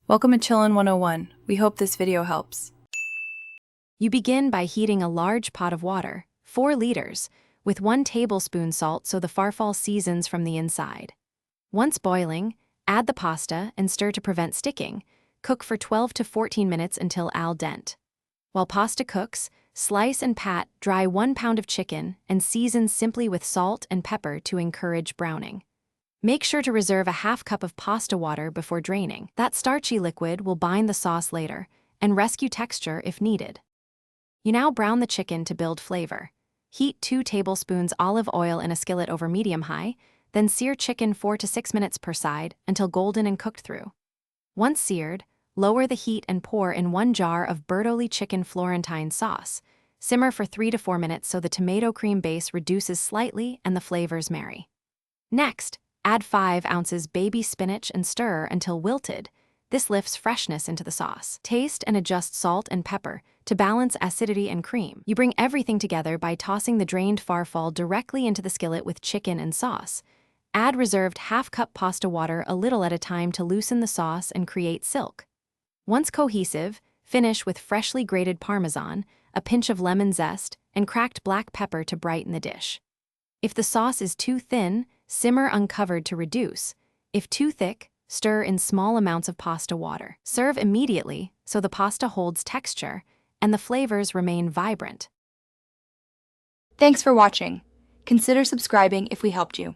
Welcome to Chillin' 101. We hope this video helps. You begin by heating a large pot of water, 4 liters, with 1 tablespoon salt so the farfalle seasons from the inside. Once boiling, add the pasta and stir to prevent sticking. Cook for 12 to 14 minutes until al dente. While pasta cooks, slice and pat dry 1 pound of chicken and season simply with salt and pepper to encourage browning. Make sure to reserve a half cup of pasta water before draining. That starchy liquid will bind the sauce later and rescue texture if needed. You now brown the chicken to build flavor. Heat 2 tablespoons olive oil in a skillet over medium-high, then sear chicken 4 to 6 minutes per side until golden and cooked through. Once seared, lower the heat and pour in 1 jar of Bertolli chicken Florentine sauce. Simmer for 3 to 4 minutes so the tomato cream base reduces slightly and the flavors marry. Next, add 5 ounces baby spinach and stir until wilted. This lifts freshness into the sauce. Taste and adjust salt and pepper to balance acidity and cream. You bring everything together by tossing the drained farfalle directly into the skillet with chicken and sauce. Add reserved half-cup pasta water a little at a time to loosen the sauce and create silk. Once cohesive, finish with freshly grated Parmesan, a pinch of lemon zest, and cracked black pepper to brighten the dish. If the sauce is too thin, simmer uncovered to reduce. If too thick, stir in small amounts of pasta water. Serve immediately so the pasta holds texture and the flavors remain vibrant. Thanks for watching. Consider subscribing if we helped you.